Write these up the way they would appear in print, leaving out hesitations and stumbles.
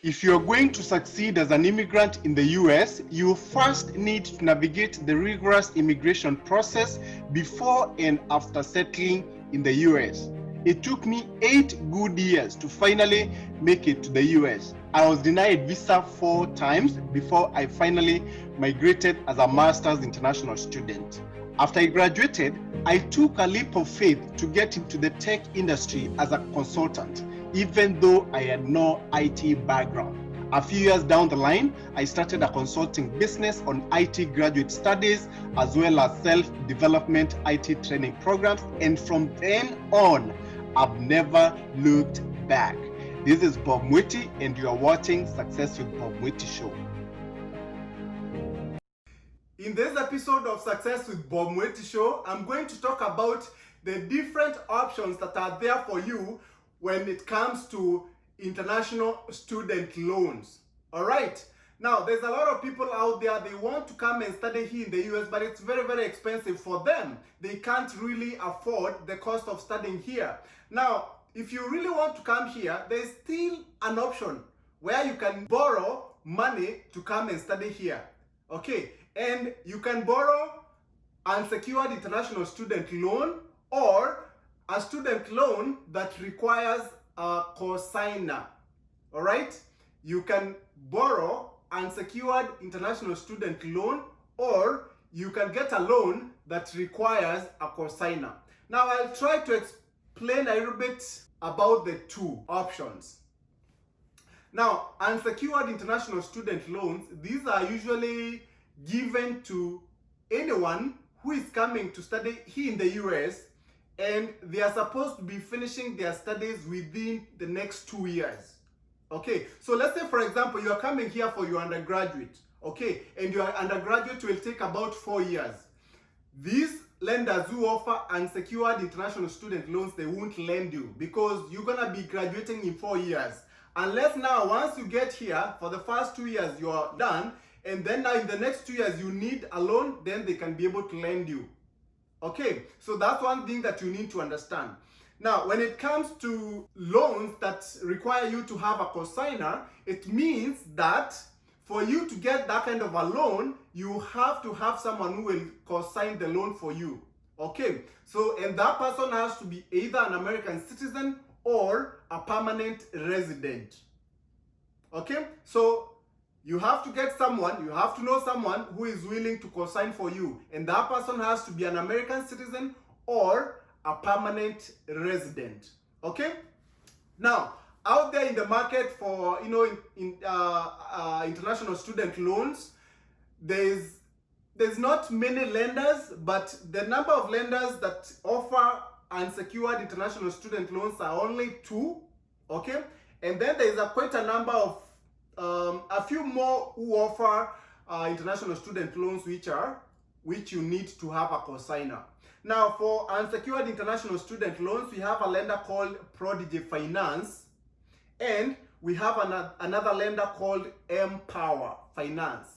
If you're going to succeed as an immigrant in the US, you first need to navigate the rigorous immigration process before and after settling in the US. It took me 8 good years to finally make it to the US. I was denied visa 4 times before I finally migrated as a master's international student. After I graduated, I took a leap of faith to get into the tech industry as a consultant, even though I had no IT background. A few years down the line, I started a consulting business on IT graduate studies as well as self-development IT training programs, and from then on, I've never looked back. This is Bob Mwiti, and you are watching Success with Bob Mwiti Show. In this episode of Success with Bob Mwiti Show, I'm going to talk about the different options that are there for you when it comes to international student loans. All right. Now, there's a lot of people out there, they want to come and study here in the US, but it's very, very expensive for them. They can't really afford the cost of studying here. Now, if you really want to come here, there's still an option where you can borrow money to come and study here. Okay. And you can borrow unsecured international student loan or a student loan that requires a cosigner. All right? You can borrow unsecured international student loan or you can get a loan that requires a cosigner. Now I'll try to explain a little bit about the two options. Now, unsecured international student loans, these are usually given to anyone who is coming to study here in the US and they are supposed to be finishing their studies within the next 2 years. Okay, so let's say for example you are coming here for your undergraduate, okay, and your undergraduate will take about 4 years. These lenders who offer unsecured international student loans, they won't lend you because you're gonna be graduating in 4 years. Unless now once you get here for the first 2 years you are done, and then now in the next 2 years you need a loan, then they can be able to lend you. Okay, so that's one thing that you need to understand. Now, when it comes to loans that require you to have a cosigner, it means that for you to get that kind of a loan, you have to have someone who will cosign the loan for you. Okay, so and that person has to be either an American citizen or a permanent resident. Okay, so you have to get someone, you have to know someone who is willing to cosign for you. And that person has to be an American citizen or a permanent resident. Okay? Now, out there in the market for, international student loans, there's not many lenders, but the number of lenders that offer unsecured international student loans are only 2. Okay? And then there's quite a number of a few more who offer international student loans which you need to have a cosigner. Now for unsecured international student loans, we have a lender called Prodigy Finance and we have another lender called Empower Finance.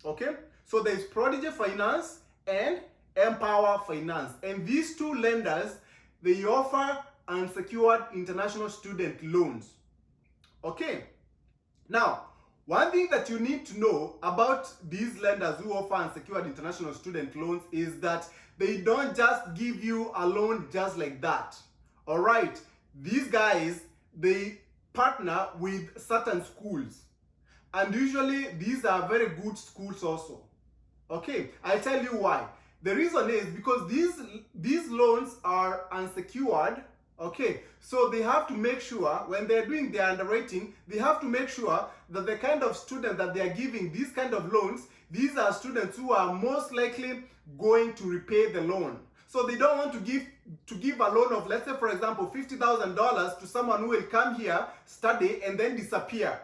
Okay, so there's Prodigy Finance and Empower Finance, and these two lenders, they offer unsecured international student loans. Okay. Now, one thing that you need to know about these lenders who offer unsecured international student loans is that they don't just give you a loan just like that. All right, these guys, they partner with certain schools, and usually these are very good schools also. Okay, I'll tell you why. The reason is because these loans are unsecured. Okay, so they have to make sure when they're doing their underwriting, they have to make sure that the kind of student that they are giving these kind of loans, these are students who are most likely going to repay the loan. So they don't want to give a loan of, let's say for example, $50,000 to someone who will come here, study, and then disappear.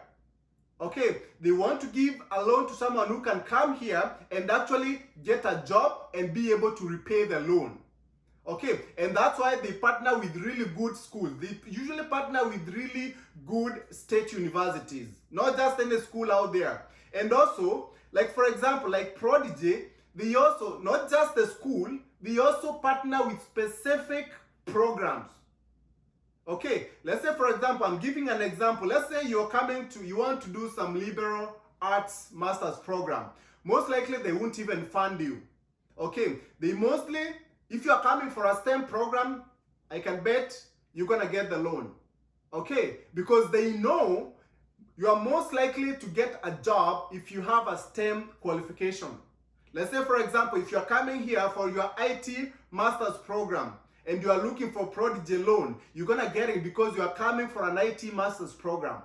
Okay, they want to give a loan to someone who can come here and actually get a job and be able to repay the loan. Okay, and that's why they partner with really good schools. They usually partner with really good state universities, not just any school out there. And also, like for example, like Prodigy, they also, not just the school, they also partner with specific programs. Okay, let's say for example, I'm giving an example. Let's say you want to do some liberal arts master's program. Most likely they won't even fund you. Okay, they mostly, if you are coming for a STEM program, I can bet you're gonna get the loan. Okay, because they know you are most likely to get a job if you have a STEM qualification. Let's say for example, if you're coming here for your IT master's program and you are looking for Prodigy loan, you're gonna get it because you are coming for an IT master's program.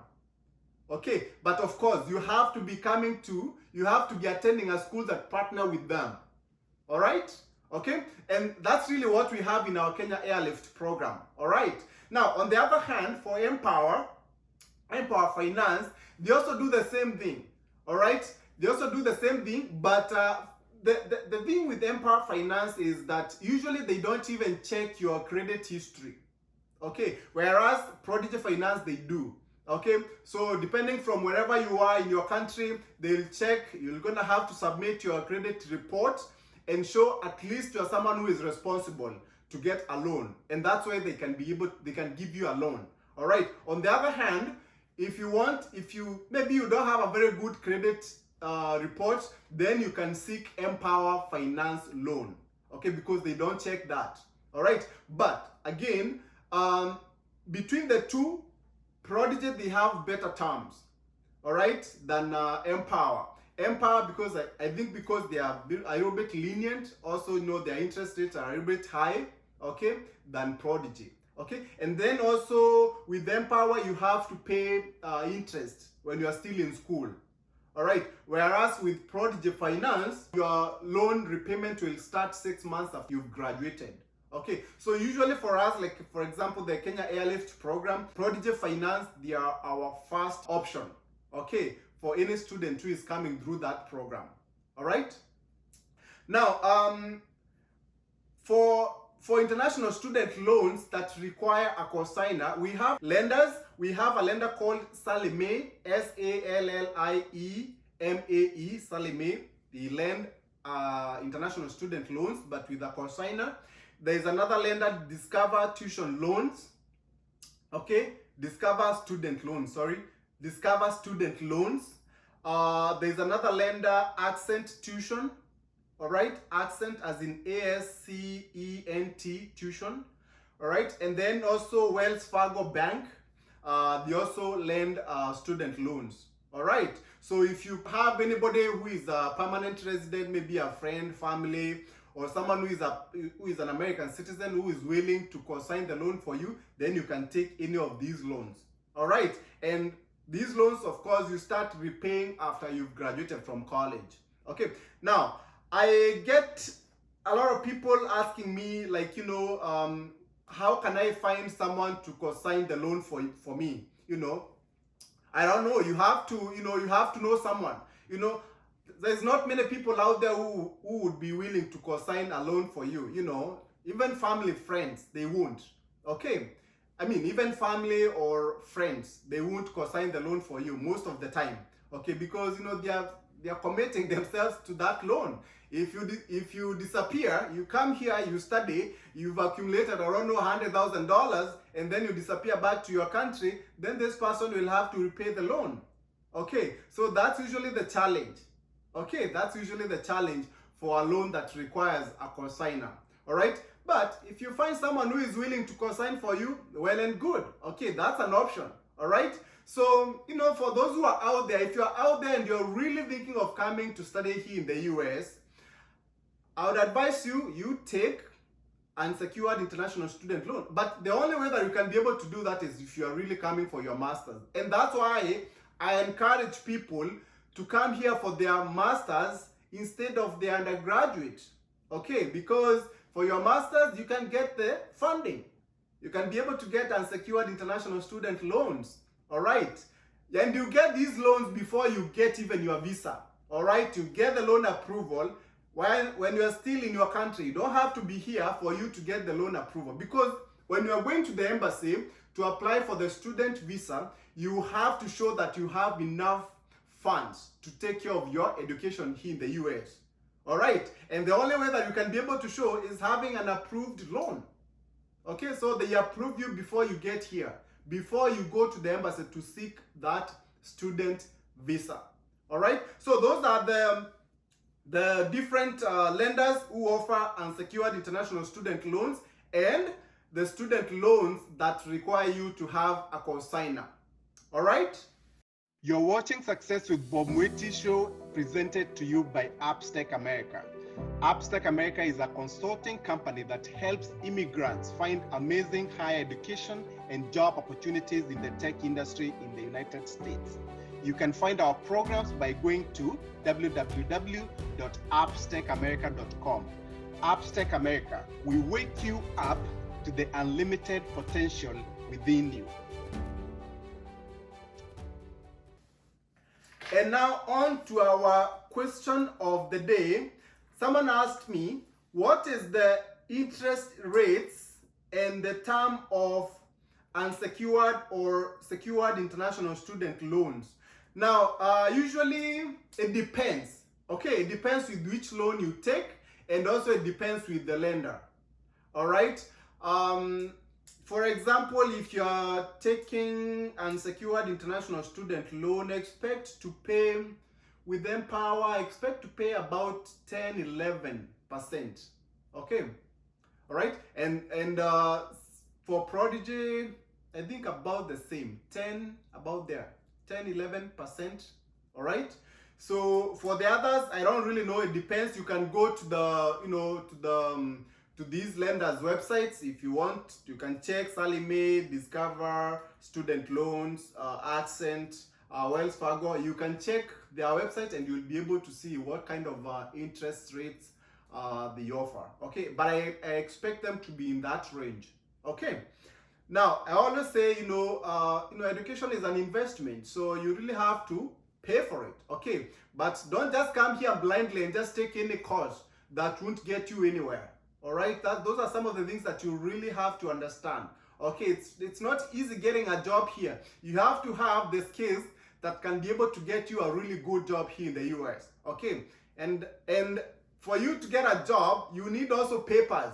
Okay, but of course you have to be attending a school that partner with them. All right? Okay, and that's really what we have in our Kenya Airlift program. All right. Now, on the other hand, for Empower Finance, they also do the same thing. All right, they also do the same thing, but the thing with Empower Finance is that usually they don't even check your credit history. Okay, whereas Prodigy Finance they do. Okay, so depending from wherever you are in your country, they'll check. You're gonna have to submit your credit report and show at least you're someone who is responsible to get a loan, and that's why they can give you a loan. All right. On the other hand, if maybe you don't have a very good credit report, then you can seek Empower Finance loan. Okay, because they don't check that. All right. But again, between the two, Prodigy they have better terms. All right, than Empower. Empower, because I think because they are a little bit lenient, also their interest rates are a little bit high, okay, than Prodigy. Okay, and then also with Empower you have to pay interest when you are still in school. All right, whereas with Prodigy Finance, your loan repayment will start 6 months after you've graduated. Okay, so usually for us, like for example, the Kenya Airlift program, Prodigy Finance, they are our first option. Okay, for any student who is coming through that program. All right. Now, for international student loans that require a cosigner, we have lenders. We have a lender called Sallie Mae, Salliemae, Sallie Mae. They lend international student loans, but with a cosigner. There is another lender, Discover Tuition Loans. Okay, Discover Student Loans. There's another lender, Accent Tuition. All right, Accent as in ASCENT Tuition. All right, and then also Wells Fargo Bank. They also lend student loans. All right, so if you have anybody who is a permanent resident, maybe a friend, family, or someone who is an American citizen who is willing to consign the loan for you, then you can take any of these loans. All right, and these loans, of course, you start repaying after you've graduated from college. Okay, now I get a lot of people asking me, like, how can I find someone to consign the loan for me? I don't know. You have to know someone. There's not many people out there who would be willing to consign a loan for you. Even family, friends, they won't. Okay, I mean, even family or friends, they won't consign the loan for you most of the time. Okay, because they are committing themselves to that loan. If you disappear, you come here, you study, you've accumulated around $100,000, and then you disappear back to your country, then this person will have to repay the loan. Okay, so that's usually the challenge. Okay, that's usually the challenge for a loan that requires a consigner. All right, but if you find someone who is willing to consign for you, well and good. Okay, that's an option. All right. So, for those who are out there, if you're out there and you're really thinking of coming to study here in the US, I would advise you take unsecured international student loan. But the only way that you can be able to do that is if you are really coming for your master's. And that's why I encourage people to come here for their master's instead of their undergraduate. Okay, because for your master's, you can get the funding. You can be able to get unsecured international student loans. All right, and you get these loans before you get even your visa. All right, you get the loan approval when you are still in your country. You don't have to be here for you to get the loan approval, because when you are going to the embassy to apply for the student visa, you have to show that you have enough funds to take care of your education here in the US. All right, and the only way that you can be able to show is having an approved loan. Okay, so they approve you before you get here, before you go to the embassy to seek that student visa. All right, so those are the different lenders who offer unsecured international student loans and the student loans that require you to have a cosigner. All right? You're watching Success with Bob Mwiti show, presented to you by Upstack America. Upstack America is a consulting company that helps immigrants find amazing higher education and job opportunities in the tech industry in the United States. You can find our programs by going to www.upstackamerica.com. Upstack America, we wake you up to the unlimited potential within you. And now on to our question of the day. Someone asked me, what is the interest rates and the term of unsecured or secured international student loans? Now, usually it depends. Okay, it depends with which loan you take, and also it depends with the lender. All right. For example, if you are taking unsecured international student loan, expect to pay with Empower, expect to pay about 10-11%. Okay. All right. And for Prodigy, I think about the same, 10, about there, 10-11%. All right. So for the others, I don't really know. It depends. You can go to the, to these lenders' websites if you want. You can check Sallie Mae, Discover, Student Loans, Accent, Wells Fargo. You can check their website and you'll be able to see what kind of interest rates they offer. Okay, but I expect them to be in that range. Okay. Now, I always say, education is an investment, so you really have to pay for it. Okay, but don't just come here blindly and just take any course that won't get you anywhere. All right, those are some of the things that you really have to understand. Okay, it's not easy getting a job here. You have to have the skills that can be able to get you a really good job here in the US. Okay, and for you to get a job, you need also papers.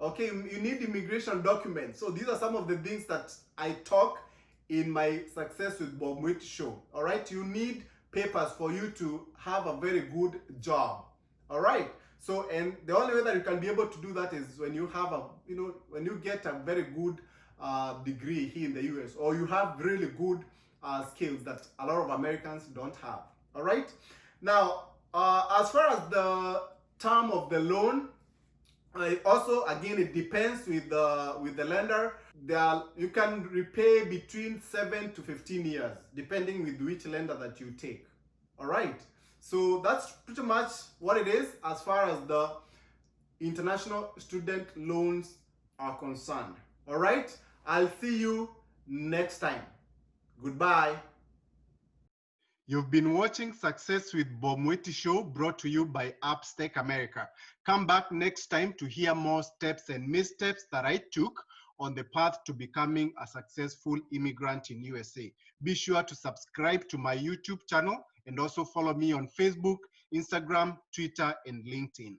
Okay, you need immigration documents. So these are some of the things that I talk in my Success with Bob Mwiti show. All right, you need papers for you to have a very good job. All right. So, and the only way that you can be able to do that is when you have when you get a very good degree here in the US, or you have really good skills that a lot of Americans don't have. All right. Now, as far as the term of the loan, also, again, it depends with the lender. You can repay between 7 to 15 years, depending with which lender that you take. All right. So that's pretty much what it is as far as the international student loans are concerned. All right. I'll see you next time. Goodbye. You've been watching Success with Bob Mwiti show, brought to you by Upstack America. Come back next time to hear more steps and missteps that I took on the path to becoming a successful immigrant in USA. Be sure to subscribe to my YouTube channel and also follow me on Facebook, Instagram, Twitter, and LinkedIn.